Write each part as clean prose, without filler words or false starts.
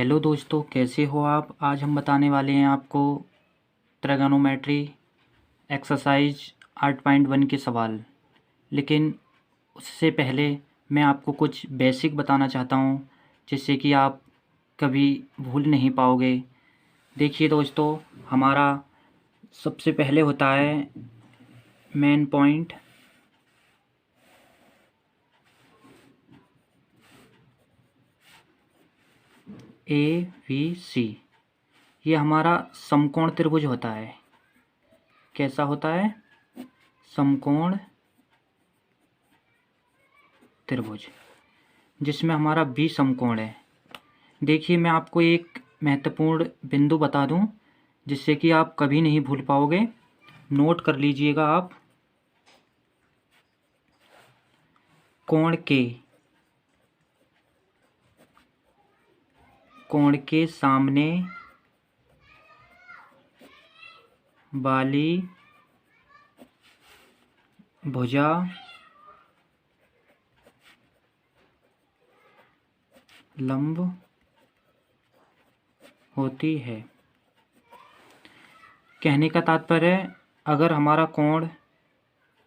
Hello दोस्तों, कैसे हो आप। आज हम बताने वाले हैं आपको ट्रिगोनोमेट्री एक्सरसाइज 8.1 के सवाल। लेकिन उससे पहले मैं आपको कुछ बेसिक बताना चाहता हूँ जिससे कि आप कभी भूल नहीं पाओगे। देखिए दोस्तों, हमारा सबसे पहले होता है मेन पॉइंट, ABC। ये हमारा समकोण त्रिभुज होता है। कैसा होता है? समकोण त्रिभुज, जिसमें हमारा बी समकोण है। देखिए, मैं आपको एक महत्वपूर्ण बिंदु बता दूं जिससे कि आप कभी नहीं भूल पाओगे। नोट कर लीजिएगा आप। कोण के सामने वाली भुजा लंब होती है। कहने का तात्पर्य है, अगर हमारा कोण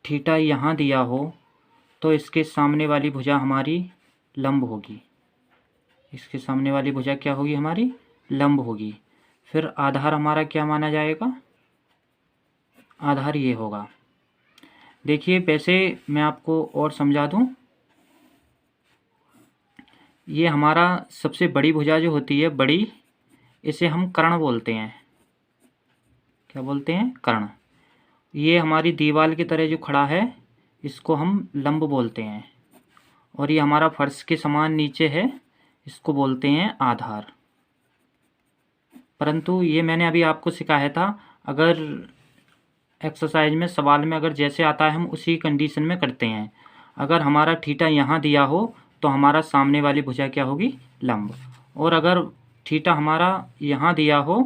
थीटा यहाँ दिया हो तो इसके सामने वाली भुजा हमारी लंब होगी। इसके सामने वाली भुजा क्या होगी? हमारी लंब होगी। फिर आधार हमारा क्या माना जाएगा? आधार ये होगा। देखिए, वैसे मैं आपको और समझा दूं, ये हमारा सबसे बड़ी भुजा जो होती है बड़ी, इसे हम कर्ण बोलते हैं। क्या बोलते हैं? कर्ण। ये हमारी दीवार की तरह जो खड़ा है इसको हम लंब बोलते हैं। और ये हमारा फर्श के समान नीचे है, इसको बोलते हैं आधार। परंतु ये मैंने अभी आपको सिखाया था, अगर एक्सरसाइज में सवाल में अगर जैसे आता है हम उसी कंडीशन में करते हैं। अगर हमारा थीटा यहाँ दिया हो तो हमारा सामने वाली भुजा क्या होगी? लंब। और अगर थीटा हमारा यहाँ दिया हो,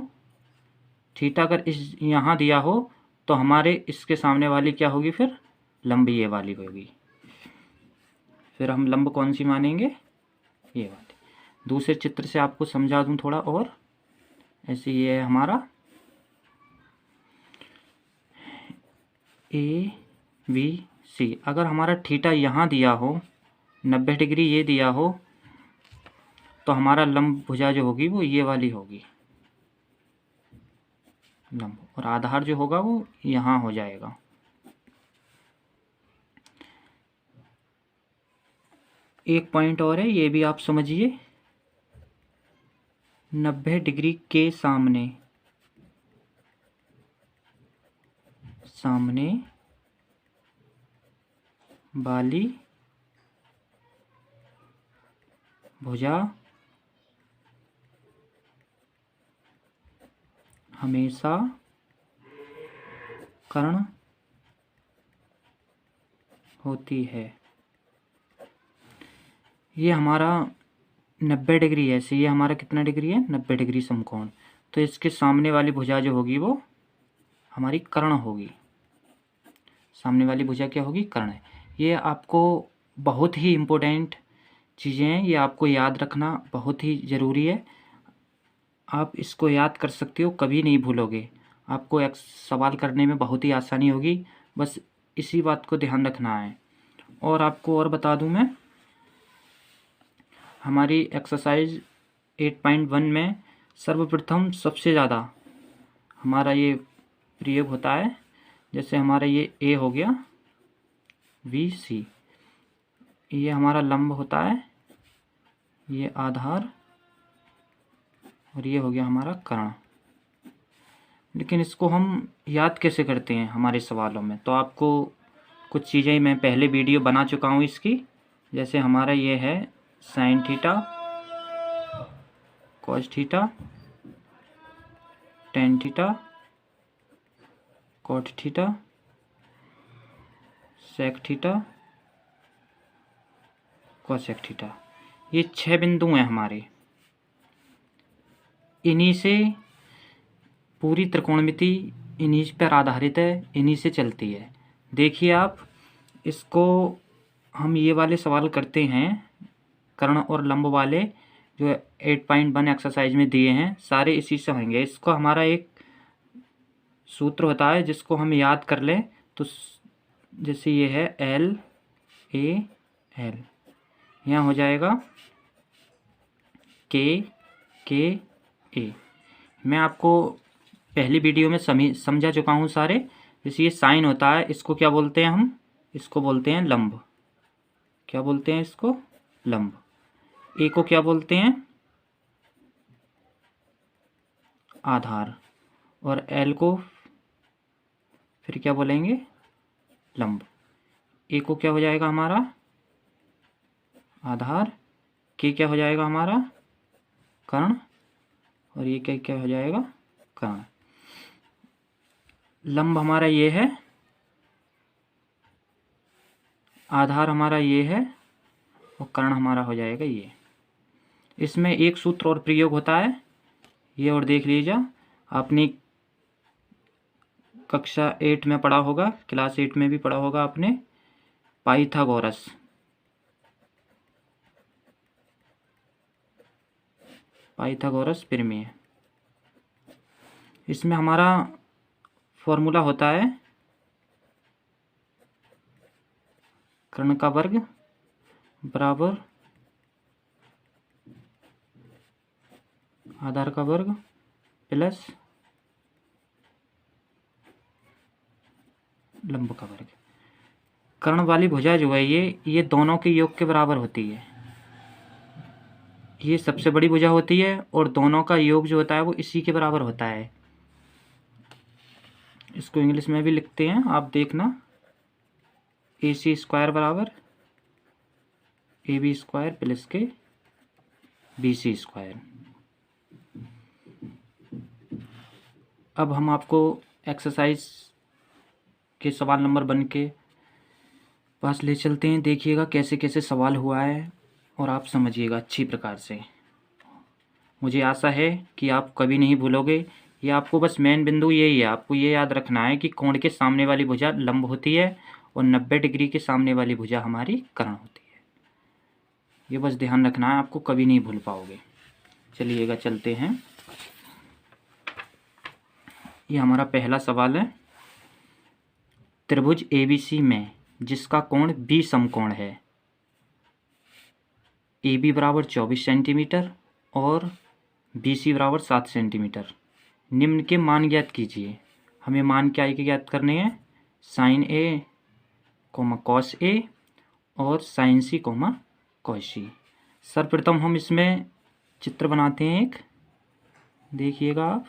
थीटा अगर इस यहाँ दिया हो तो हमारे इसके सामने वाली क्या होगी? फिर लंब ये वाली होगी। फिर हम लंब कौन सी मानेंगे? ये वाली। दूसरे चित्र से आपको समझा दूं थोड़ा और। ऐसे ये है हमारा ABC। अगर हमारा थीटा यहाँ दिया हो, 90 डिग्री ये दिया हो, तो हमारा लंब भुजा जो होगी वो ये वाली होगी, लंब। और आधार जो होगा वो यहाँ हो जाएगा। एक पॉइंट और है, ये भी आप समझिए। 90 डिग्री के सामने वाली भुजा हमेशा कर्ण होती है। ये हमारा 90 डिग्री है। ऐसे ये हमारा कितना डिग्री है? 90 डिग्री समकोण। तो इसके सामने वाली भुजा जो होगी वो हमारी कर्ण होगी। सामने वाली भुजा क्या होगी? कर्ण है। ये आपको बहुत ही इम्पोर्टेंट चीज़ें हैं, ये आपको याद रखना बहुत ही ज़रूरी है। आप इसको याद कर सकते हो, कभी नहीं भूलोगे। आपको एक सवाल करने में बहुत ही आसानी होगी। बस इसी बात को ध्यान रखना है। और आपको और बता दूं मैं, हमारी एक्सरसाइज 8.1 में सर्वप्रथम सबसे ज़्यादा हमारा ये प्रयोग होता है। जैसे हमारा ये A हो गया, BC, ये हमारा लंब होता है, ये आधार, और ये हो गया हमारा कर्ण। लेकिन इसको हम याद कैसे करते हैं हमारे सवालों में? तो आपको कुछ चीज़ें मैं पहले वीडियो बना चुका हूँ इसकी। जैसे हमारा ये है sine theta, cos theta, tan theta, cot theta, sec theta, cosec theta. ये 6 बिंदु हैं हमारे। इन्हीं से पूरी त्रिकोणमिति इन्हीं पर आधारित है, इन्हीं से चलती है। देखिए आप, इसको हम ये वाले सवाल करते हैं कर्ण और लंब वाले, जो 8.1 एक्सरसाइज में दिए हैं सारे इसी से होंगे। इसको हमारा एक सूत्र होता है जिसको हम याद कर लें तो जैसे ये है LAL, यहाँ हो जाएगा KA। मैं आपको पहली वीडियो में समझा चुका हूँ सारे। जैसे ये साइन होता है, इसको क्या बोलते हैं हम? इसको बोलते हैं लंब। क्या बोलते हैं इसको? लंब। ए को क्या बोलते हैं? आधार। और एल को फिर क्या बोलेंगे? लंब। ए को क्या हो जाएगा हमारा? आधार। के क्या हो जाएगा हमारा? कर्ण। और ये क्या क्या हो जाएगा? कर्ण। लंब हमारा ये है, आधार हमारा ये है, और कर्ण हमारा हो जाएगा ये। इसमें एक सूत्र और प्रयोग होता है, ये और देख लीजिए। आपने कक्षा 8 में पढ़ा होगा, क्लास 8 में भी पढ़ा होगा आपने, पाइथागोरस। पाइथागोरस प्रमेय। इसमें हमारा फॉर्मूला होता है कर्ण का वर्ग बराबर आधार का वर्ग प्लस लंब का वर्ग। कर्ण वाली भुजा जो है ये दोनों के योग के बराबर होती है। ये सबसे बड़ी भुजा होती है और दोनों का योग जो होता है वो इसी के बराबर होता है। इसको इंग्लिश में भी लिखते हैं, आप देखना। AC स्क्वायर बराबर AB स्क्वायर प्लस के BC स्क्वायर। अब हम आपको एक्सरसाइज के सवाल नंबर 1 के पास ले चलते हैं। देखिएगा कैसे कैसे सवाल हुआ है और आप समझिएगा अच्छी प्रकार से। मुझे आशा है कि आप कभी नहीं भूलोगे। ये आपको बस मेन बिंदु यही है, आपको ये याद रखना है कि कोण के सामने वाली भुजा लंब होती है और 90 डिग्री के सामने वाली भुजा हमारी कर्ण होती है। ये बस ध्यान रखना है, आपको कभी नहीं भूल पाओगे। चलिएगा चलते हैं। ये हमारा पहला सवाल है। त्रिभुज ABC में जिसका कोण B समकोण है, AB बराबर 24 सेंटीमीटर और BC बराबर 7 सेंटीमीटर, निम्न के मान ज्ञात कीजिए। हमें मान क्या के ज्ञात करने हैं? साइन A, कॉस A और साइन C, कॉस C। सर्वप्रथम हम इसमें चित्र बनाते हैं एक, देखिएगा आप।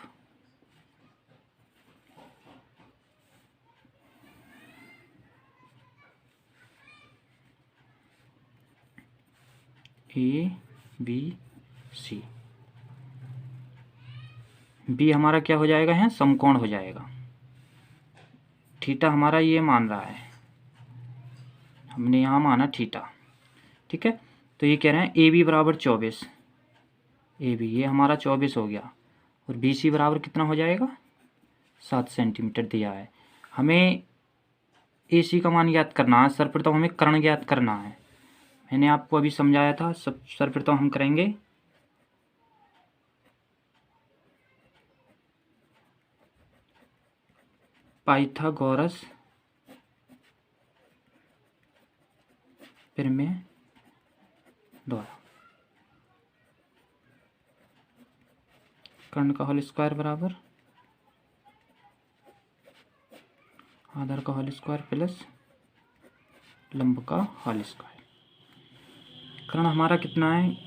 ABC। B हमारा क्या हो जाएगा? है समकोण हो जाएगा। थीटा हमारा ये मान रहा है, हमने यहाँ माना थीटा। ठीक है, तो ये कह रहे हैं AB बराबर 24। AB ये हमारा 24 हो गया और BC बराबर कितना हो जाएगा? 7 सेंटीमीटर दिया है। हमें AC का मान ज्ञात करना है। सर्वप्रथम हमें कर्ण ज्ञात करना है। मैंने आपको अभी समझाया था। सर्वप्रथम हम करेंगे पाइथागोरस प्रमेय द्वारा। कर्ण का होल स्क्वायर बराबर आधार का होल स्क्वायर प्लस लंब का होल स्क्वायर। कर्ण हमारा कितना है?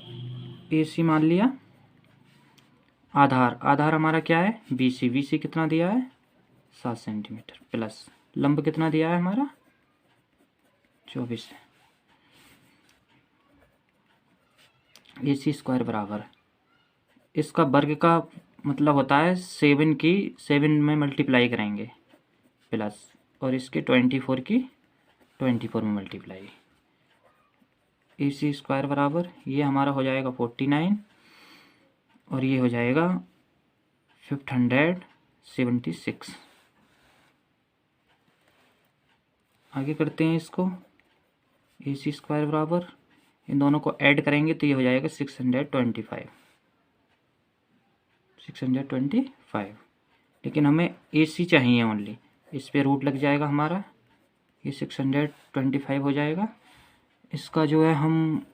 AC मान लिया। आधार हमारा क्या है? BC कितना दिया है? 7 सेंटीमीटर प्लस लंब कितना दिया है हमारा? 24। AC स्क्वायर बराबर, इसका वर्ग का मतलब होता है 7 में मल्टीप्लाई करेंगे प्लस, और इसके 24 की 24 में मल्टीप्लाई। AC स्क्वायर बराबर ये हमारा हो जाएगा 49 और ये हो जाएगा 576। आगे करते हैं इसको। AC स्क्वायर बराबर इन दोनों को ऐड करेंगे तो ये हो जाएगा 625। लेकिन हमें AC चाहिए ओनली, इस पे रूट लग जाएगा हमारा, ये 625 हो जाएगा। इसका जो है हम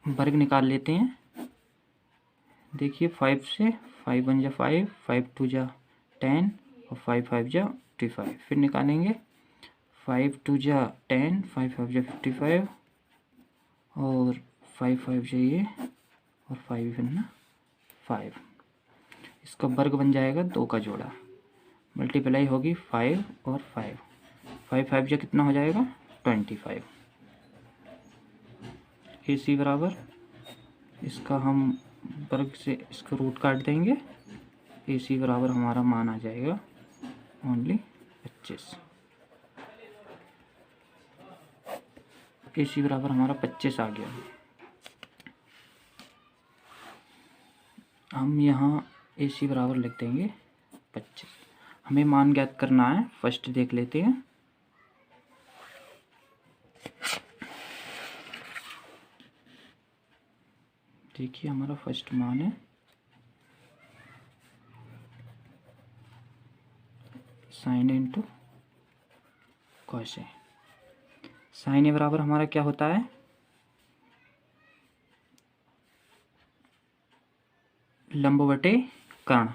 वर्ग निकाल लेते हैं। देखिए 5 से 5 1 जा 5, 5 2 जा 10 और 5 5 जा 55। फिर निकालेंगे 5 2 जा 10, 5 5 जा 55 और 5 5 जा ये और 5 ना 5। इसका वर्ग बन जाएगा 2 का जोड़ा, मल्टीप्लाई होगी 5 और 5, 5 5 जा कितना हो जाएगा 25। AC बराबर, इसका हम वर्ग से इसका रूट काट देंगे। AC बराबर हमारा मान आ जाएगा ओनली 25। AC बराबर हमारा 25 आ गया। हम यहाँ AC बराबर लिख देंगे 25। हमें मान ज्ञात करना है, फर्स्ट देख लेते हैं। देखिए हमारा फर्स्ट मान है sine into cos A. Sign ए बराबर हमारा क्या होता है, लंब बटे कर्ण।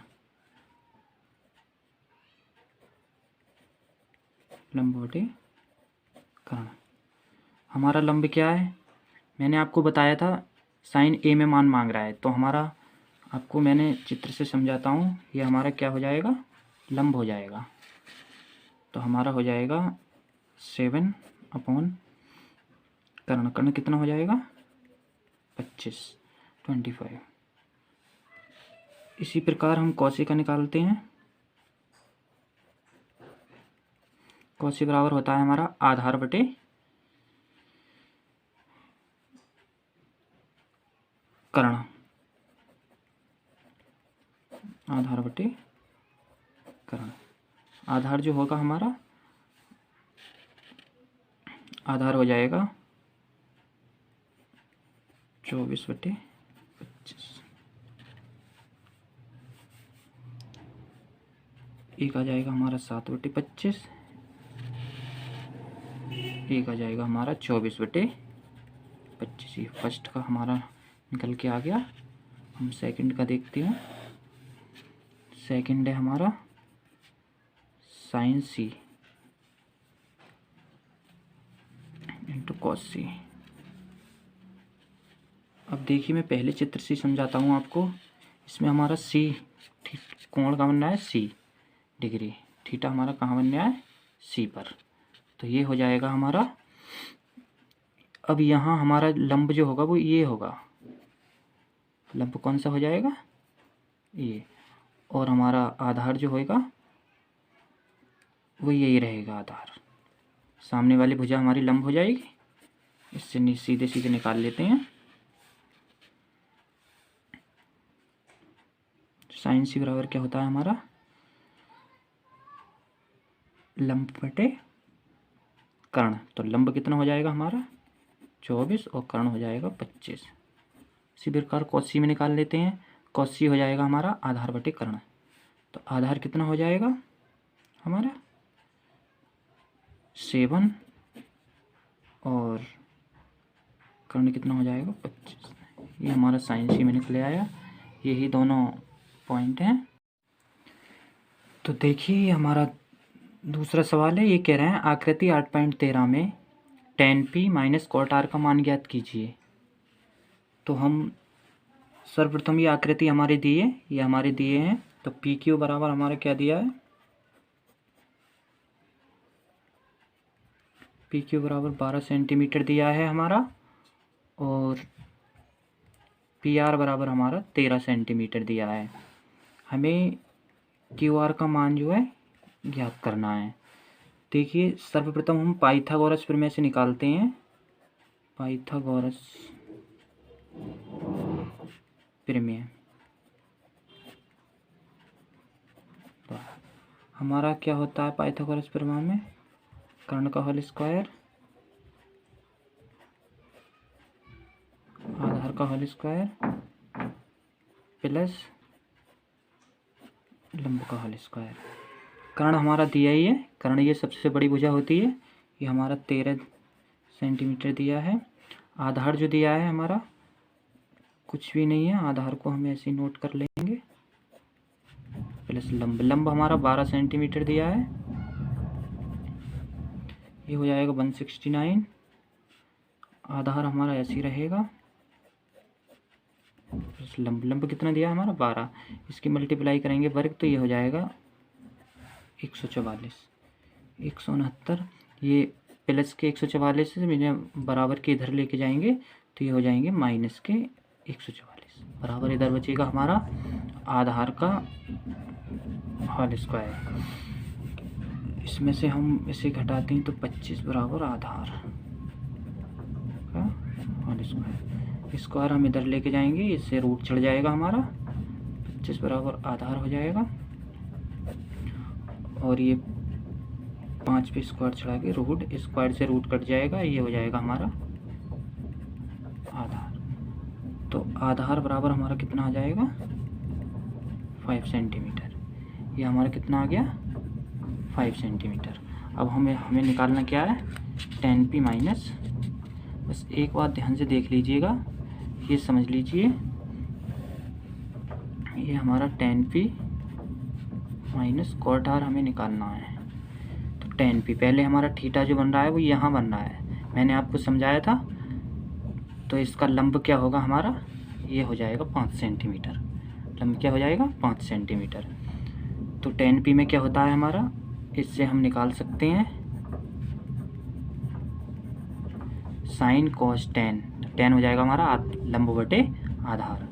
लंब बटे कर्ण, हमारा लंब क्या है, मैंने आपको बताया था साइन ए में मान मांग रहा है, तो हमारा आपको मैंने चित्र से समझाता हूँ। ये हमारा क्या हो जाएगा, लंब हो जाएगा। तो हमारा हो जाएगा 7 अपॉन कर्ण। कर्ण कितना हो जाएगा 25। इसी प्रकार हम कौशी का निकालते हैं। कौशी बराबर होता है हमारा आधार बटे कर्ण। आधार बटे कर्ण, आधार जो होगा हमारा, आधार हो जाएगा 24/25। एक आ जाएगा हमारा 7/25, एक आ जाएगा हमारा 24/25। ये फर्स्ट का हमारा निकल के आ गया। हम सेकंड का देखते हैं। सेकंड है हमारा sine C into cos C। अब देखिए मैं पहले चित्र से समझाता हूँ आपको। इसमें हमारा C कोण का बन रहा है C डिग्री, थीटा हमारा कहाँ बन रहा है C पर। तो ये हो जाएगा हमारा। अब यहाँ हमारा लंब जो होगा वो ये होगा, लंब कौन सा हो जाएगा ये, और हमारा आधार जो होएगा वो यही रहेगा आधार। सामने वाली भुजा हमारी लंब हो जाएगी। इससे सीधे सीधे निकाल लेते हैं। साइन C बराबर क्या होता है हमारा, लंब बटे कर्ण। तो लंब कितना हो जाएगा हमारा 24 और कर्ण हो जाएगा 25। इसी प्रकार कॉस C में निकाल लेते हैं। कॉस C हो जाएगा हमारा आधार बटे कर्ण। तो आधार कितना हो जाएगा हमारा 7 और कर्ण कितना हो जाएगा 25। ये हमारा साइन C में निकले आया। यही दोनों पॉइंट हैं। तो देखिए ये हमारा दूसरा सवाल है। ये कह रहे हैं आकृति 8.13 में tan P minus cot R का मान ज्ञात कीजिए। तो हम सर्वप्रथम ये आकृति हमारे दिए, ये हमारे दिए हैं। तो PQ बराबर हमारा क्या दिया है, PQ बराबर 12 सेंटीमीटर दिया है हमारा, और PR बराबर हमारा 13 सेंटीमीटर दिया है। हमें QR का मान जो है ज्ञात करना है। देखिए सर्वप्रथम हम पाइथागोरस प्रमेय से निकालते हैं। पाइथागोरस प्रमेय हमारा क्या होता है, पाइथागोरस प्रमेय में कर्ण का होल स्क्वायर का होल स्क्वायर प्लस लंब का होल स्क्वायर। कर्ण हमारा दिया ही है, कर्ण ये सबसे बड़ी भुजा होती है, ये हमारा 13 सेंटीमीटर दिया है। आधार जो दिया है हमारा कुछ भी नहीं है, आधार को हम ऐसे ही नोट कर लेंगे, प्लस लंब, लंब हमारा 12 सेंटीमीटर दिया है, ये हो जाएगा 169। आधार हमारा ऐसे ही रहेगा, प्लस लंब, लंब कितना दिया है हमारा 12, इसकी मल्टीप्लाई करेंगे वर्ग तो ये हो जाएगा 144, 169। ये प्लस के 144 से मैंने बराबर के इधर लेके जाएंगे तो ये हो जाएंगे माइनस के 144, बराबर इधर बचेगा हमारा आधार का होल स्क्वायर। इसमें से हम इसे घटाते हैं तो 25 बराबर आधार का होल स्क्वायर। स्क्वायर हम इधर लेके जाएंगे, इससे रूट चढ़ जाएगा हमारा, 25 बराबर आधार हो जाएगा, और ये 5 पे स्क्वायर चढ़ा के रूट, स्क्वायर से रूट कट जाएगा, ये हो जाएगा हमारा आधार। तो आधार बराबर हमारा कितना आ जाएगा 5 सेंटीमीटर। ये हमारा कितना आ गया 5 सेंटीमीटर। अब हमें निकालना क्या है 10p माइनस, बस एक बात ध्यान से देख लीजिएगा, ये समझ लीजिए, ये हमारा 10p माइनस कॉट आर हमें निकालना है। तो 10p, पहले हमारा थीटा जो बन रहा है वो यहाँ बन रहा है, मैंने आपको समझाया था। तो इसका लंब क्या होगा हमारा, ये हो जाएगा 5 सेंटीमीटर, लंब क्या हो जाएगा 5 सेंटीमीटर। तो 10p में क्या होता है हमारा, इससे हम निकाल सकते हैं साइन कॉस 10, 10 हो जाएगा हमारा लंब बटे आधार।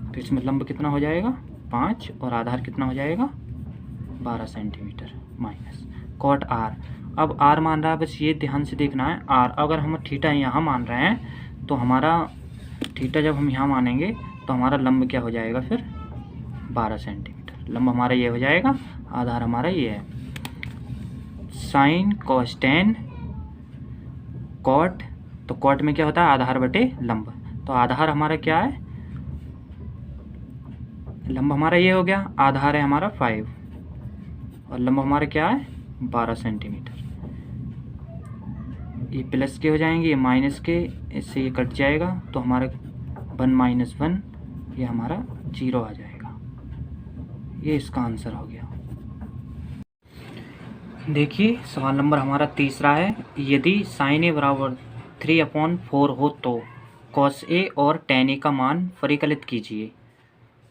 तो इसमें लंब कितना हो जाएगा 5 और आधार कितना हो जाएगा 12 सेंटीमीटर माइनस कॉट आर। अब आर मान रहा है, बस ये ध्यान से देखना है आर, अगर हम थीटा यहाँ मान रहे हैं तो हमारा थीटा जब हम यहाँ मानेंगे तो हमारा लंब क्या हो जाएगा फिर 12 सेंटीमीटर, लंब हमारा ये हो जाएगा, आधार हमारा ये है। साइन कॉस 10 कॉट, तो कॉट में क्या होता है आधार बटे लंब, तो आधार हमारा क्या है, लंब हमारा ये हो गया, आधार है हमारा 5 और लंब हमारा क्या है 12 सेंटीमीटर। ये प्लस के हो जाएंगे, ये माइनस के, इससे ये कट जाएगा तो हमारा 1 माइनस 1, ये हमारा 0 आ जाएगा। ये इसका आंसर हो गया। देखिए सवाल नंबर हमारा तीसरा है, यदि साइन ए बराबर 3/4 हो तो कॉस ए और टेन ए का मान परिकलित कीजिए।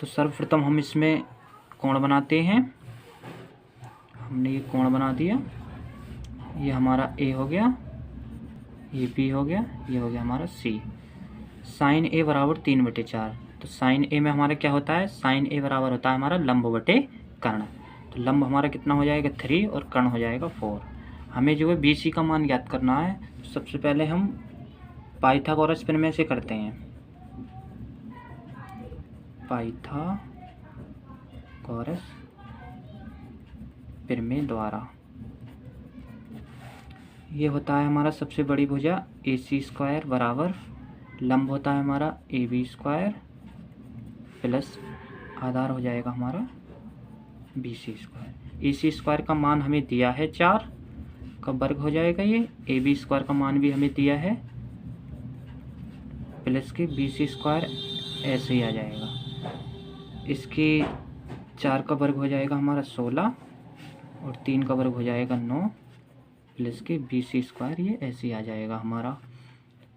तो सर्वप्रथम हम इसमें कोण बनाते हैं, हमने ये कोण बना दिया, ये हमारा ए हो गया, ये बी हो गया, ये हो गया हमारा सी। साइन ए बराबर 3/4, तो साइन ए में हमारा क्या होता है, साइन ए बराबर होता है हमारा लंब बटे कर्ण। तो लंब हमारा कितना हो जाएगा 3 और कर्ण हो जाएगा 4। हमें जो है बी सी का मान ज्ञात करना है। तो सबसे पहले हम पाइथागोरस प्रमेय से करते हैं, पाइथागोरस प्रमेय द्वारा। ये होता है हमारा सबसे बड़ी भुजा AC स्क्वायर बराबर लंब होता है हमारा AB स्क्वायर प्लस आधार हो जाएगा हमारा BC स्क्वायर। AC स्क्वायर का मान हमें दिया है 4 का वर्ग हो जाएगा, ये AB स्क्वायर का मान भी हमें दिया है प्लस के BC स्क्वायर ऐसे ही आ जाएगा। इसके 4 का वर्ग हो जाएगा हमारा 16 और 3 का वर्ग हो जाएगा 9 प्लस के BC स्क्वायर, ये ऐसे ही आ जाएगा हमारा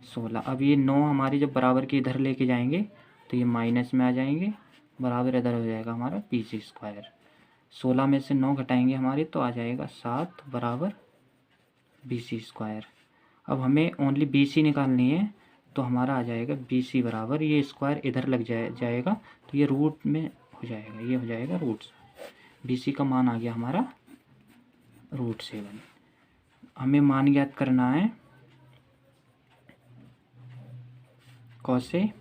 16। अब ये 9 हमारी जब बराबर के इधर लेके जाएंगे तो ये माइनस में आ जाएंगे, बराबर इधर हो जाएगा हमारा BC स्क्वायर। 16 में से 9 घटाएंगे हमारे तो आ जाएगा 7 बराबर BC स्क्वायर। अब हमें ओनली BC निकालनी है तो हमारा आ जाएगा BC बराबर, ये स्क्वायर इधर लग जाएगा तो ये रूट में हो जाएगा, ये हो जाएगा रूट। BC का मान आ गया हमारा √7। हमें मान ज्ञात करना है कॉस ए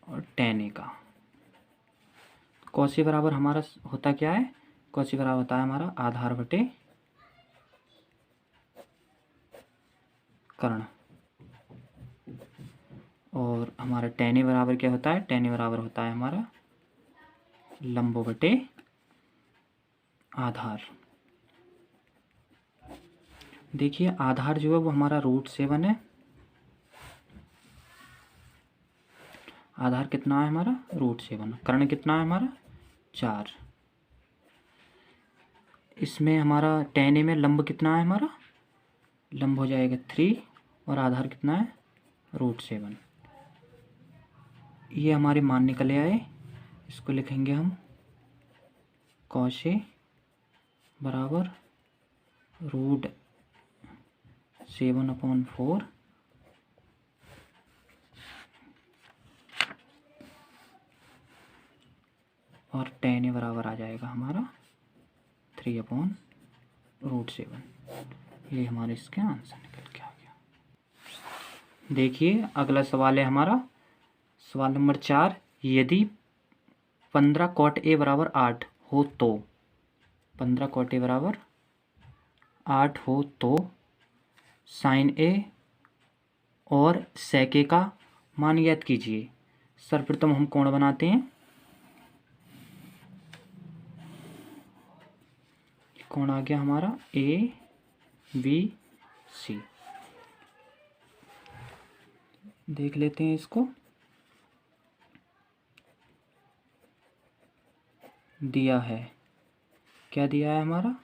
और टेन ए का। कॉस ए बराबर हमारा होता क्या है, कॉस ए बराबर होता है हमारा आधार बटे कर्ण। और हमारा tan A बराबर क्या होता है, tan A बराबर होता है हमारा लंब बटे आधार। देखिए आधार जो है वो हमारा √7 है। आधार कितना है हमारा, √7। कर्ण कितना है हमारा, 4। इसमें हमारा tan A में लंब कितना है हमारा, लंब हो जाएगा 3 और आधार कितना है, √7। ये हमारे मान निकले आए। इसको लिखेंगे हम cos A बराबर √7/4 और tan A बराबर आ जाएगा हमारा 3/√7। ये हमारे इसके आंसर निकल के आ गया। देखिए अगला सवाल है हमारा सवाल नंबर 4। यदि 15 cot A बराबर 8 हो तो 15 cot A बराबर 8 हो तो sin A और sec A का मान ज्ञात कीजिए। सर्वप्रथम हम कोण बनाते हैं। कोण आ गया हमारा ABC। देख लेते हैं इसको। दिया है, क्या दिया है हमारा,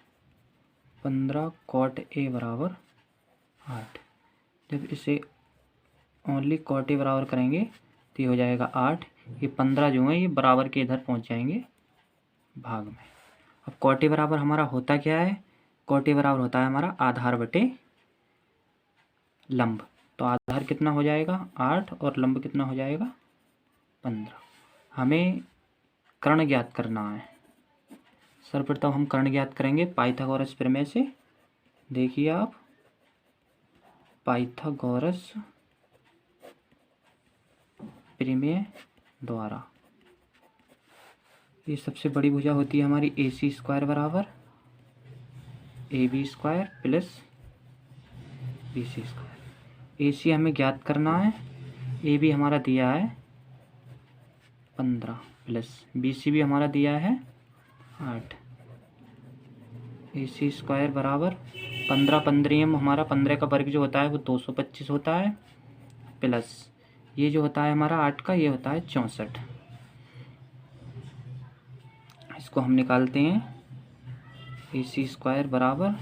15 cot A बराबर 8। जब इसे ओनली cot A बराबर करेंगे तो ये हो जाएगा 8। ये 15 जो है ये बराबर के इधर पहुंच जाएंगे भाग में। अब cot A बराबर हमारा होता क्या है, cot A बराबर होता है हमारा आधार बटे लंब। तो आधार कितना हो जाएगा 8 और लंब कितना हो जाएगा 15। हमें कर्ण ज्ञात करना है। सर्वप्रथम हम कर्ण ज्ञात करेंगे पाइथागोरस प्रमेय से। देखिए आप, पाइथागोरस प्रमेय द्वारा ये सबसे बड़ी भुजा होती है हमारी AC² बराबर AB² प्लस BC²। AC हमें ज्ञात करना है, AB हमारा दिया है 15 प्लस BC भी हमारा दिया है 8। AC² बराबर 15 15 हमारा 15 का वर्ग जो होता है वो 225 होता है, प्लस ये जो होता है हमारा 8 का ये होता है 64। इसको हम निकालते हैं। AC² बराबर,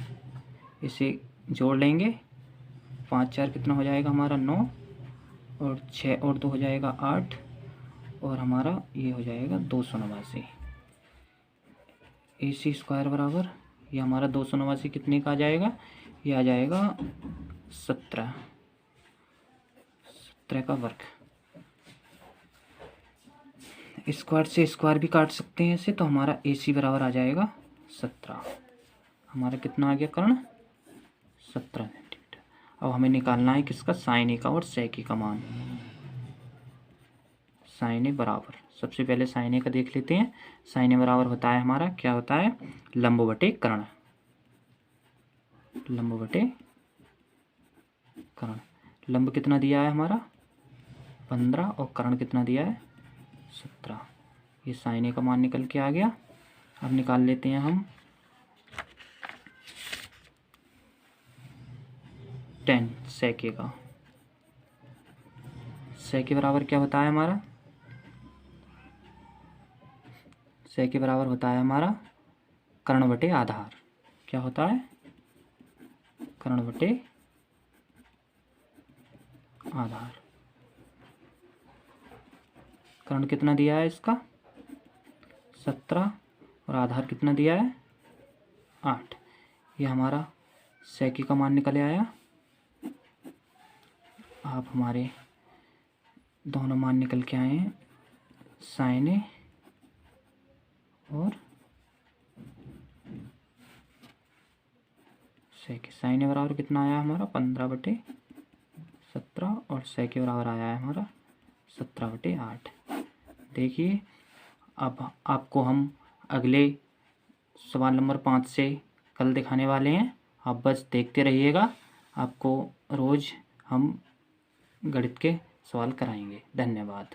इसे जोड़ लेंगे, 5 4 कितना हो जाएगा हमारा 9 और 6 और 2 हो जाएगा 8 और हमारा ये हो जाएगा 289। AC² बराबर ये हमारा 289 कितने का आ जाएगा, ये आ जाएगा 17 का वर्ग। स्क्वायर से स्क्वायर भी काट सकते हैं इसे, तो हमारा AC बराबर आ जाएगा 17। हमारा कितना आ गया कर्ण, 17 सेंटीमीटर। अब हमें निकालना है किसका, sin A का और sec A का मान। sin A बराबर, सबसे पहले sin A का देख लेते हैं। sin A बराबर होता है हमारा, क्या होता है, लंब बटे कर्ण। लंब बटे कर्ण। लंब कितना दिया है हमारा 15 और कर्ण कितना दिया है 17। ये sin A का मान निकल के आ गया। अब निकाल लेते हैं हम tan sec A का। sec A बराबर क्या होता है हमारा, sec A बराबर होता है हमारा कर्ण बटे आधार। क्या होता है, कर्ण बटे आधार। कर्ण कितना दिया है इसका 17 और आधार कितना दिया है 8। ये हमारा sec A का मान निकल आया। आप हमारे दोनों मान निकल के आए हैं, sin A और sec A। sin A बराबर कितना आया हमारा 15/17 और sec A बराबर आया है हमारा 17/8। देखिए अब आपको हम अगले सवाल नंबर 5 से कल दिखाने वाले हैं। आप बस देखते रहिएगा। आपको रोज़ हम गणित के सॉल्व कराएंगे। धन्यवाद।